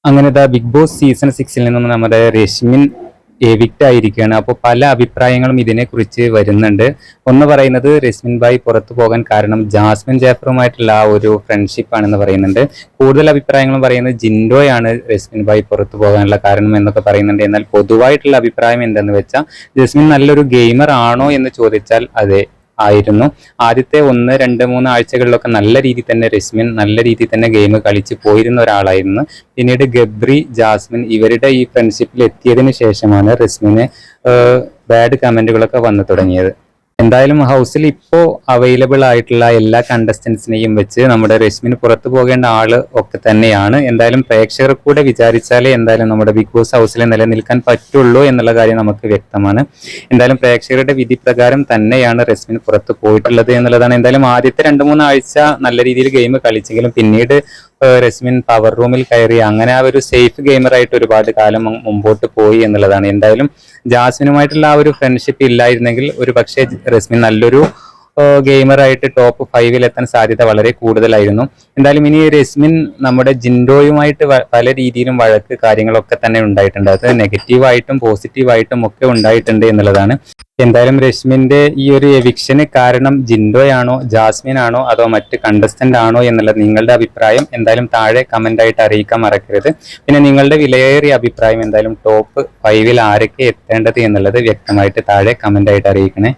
അങ്ങനെ big boss season 6 നിന്നും നമ്മുടെ രശ്മിൻ എവിക്റ്റ് ആയിരിക്കുകയാണ്. അപ്പോൾ പല അഭിപ്രായങ്ങളും ഇതിനെക്കുറിച്ച് വരുന്നുണ്ട്. ഒന്ന് പറയുന്നത് രശ്മിൻ ഭായ് പുറത്തു പോകാൻ കാരണം ജാസ്മിൻ ജാഫറുമായിട്ടുള്ള ആ ഒരു ഫ്രണ്ട്ഷിപ്പ് ആണെന്ന് പറയുന്നുണ്ട്. കൂടുതൽ അഭിപ്രായങ്ങളും പറയുന്നത് ജിൻഡോയാണ് രശ്മിൻ ഭായ് പുറത്തു പോകാനുള്ള കാരണം എന്നൊക്കെ പറയുന്നുണ്ട്. എന്നാൽ പൊതുവായിട്ടുള്ള അഭിപ്രായം എന്തെന്ന് വെച്ചാൽ ജസ്മിൻ നല്ലൊരു ഗെയിമർ ആണോ എന്ന് ചോദിച്ചാൽ അതെ ആയിരുന്നു. ആദ്യത്തെ 1, 2, 3 ആഴ്ചകളിലൊക്കെ നല്ല രീതിയിൽ തന്നെ രശ്മിൻ നല്ല രീതിയിൽ തന്നെ ഗെയിം കളിച്ച് പോയിരുന്ന ഒരാളായിരുന്നു. പിന്നീട് ഗബ്രി, ജാസ്മിൻ ഇവരുടെ ഈ ഫ്രണ്ട്ഷിപ്പിൽ എത്തിയതിനു ശേഷമാണ് രശ്മിന് ബാഡ് കമന്റുകളൊക്കെ വന്നു തുടങ്ങിയത്. എന്തായാലും ഹൗസിൽ ഇപ്പോൾ അവൈലബിൾ ആയിട്ടുള്ള എല്ലാ കണ്ടസ്റ്റൻസിനെയും വെച്ച് നമ്മുടെ രശ്മിന് പുറത്തു പോകേണ്ട ആള് ഒക്കെ തന്നെയാണ്. എന്തായാലും പ്രേക്ഷകർ കൂടെ വിചാരിച്ചാലേ എന്തായാലും നമ്മുടെ ബിഗ് ബോസ് ഹൗസിൽ നിലനിൽക്കാൻ പറ്റുള്ളൂ എന്നുള്ള കാര്യം നമുക്ക് വ്യക്തമാണ്. എന്തായാലും പ്രേക്ഷകരുടെ വിധി പ്രകാരം തന്നെയാണ് രശ്മിൻ പുറത്തു പോയിട്ടുള്ളത് എന്നുള്ളതാണ്. എന്തായാലും ആദ്യത്തെ 2-3 ആഴ്ച നല്ല രീതിയിൽ ഗെയിം കളിച്ചെങ്കിലും പിന്നീട് രശ്മിൻ പവർ റൂമിൽ കയറി അങ്ങനെ ആ ഒരു സേഫ് ഗെയിമറായിട്ട് ഒരുപാട് കാലം മുമ്പോട്ട് പോയി എന്നുള്ളതാണ്. എന്തായാലും ജാസ്മിനുമായിട്ടുള്ള ആ ഒരു ഫ്രണ്ട്ഷിപ്പ് ഇല്ലായിരുന്നെങ്കിൽ ഒരു പക്ഷേ രശ്മിൻ നല്ലൊരു ഗെയിമറായിട്ട് ടോപ്പ് 5 എത്താൻ സാധ്യത വളരെ കൂടുതലായിരുന്നു. എന്തായാലും ഇനി രശ്മിൻ നമ്മുടെ ജിൻഡോയുമായിട്ട് പല രീതിയിലും വഴക്ക് കാര്യങ്ങളൊക്കെ തന്നെ ഉണ്ടായിട്ടുണ്ട്. അത് നെഗറ്റീവായിട്ടും പോസിറ്റീവായിട്ടും ഒക്കെ ഉണ്ടായിട്ടുണ്ട് എന്നുള്ളതാണ്. എന്തായാലും രശ്മിന്റെ ഈ ഒരു എവിക്ഷന് കാരണം ജിൻഡോയാണോ, ജാസ്മിൻ ആണോ, അതോ മറ്റ് കണ്ടസ്റ്റന്റ് ആണോ എന്നുള്ളത് നിങ്ങളുടെ അഭിപ്രായം എന്തായാലും താഴെ കമന്റ് ആയിട്ട് അറിയിക്കാൻ മറക്കരുത്. പിന്നെ നിങ്ങളുടെ വിലയേറിയ അഭിപ്രായം എന്തായാലും ടോപ്പ് 5 ആരൊക്കെ എത്തേണ്ടത് എന്നുള്ളത് വ്യക്തമായിട്ട് താഴെ കമന്റ് ആയിട്ട് അറിയിക്കണേ.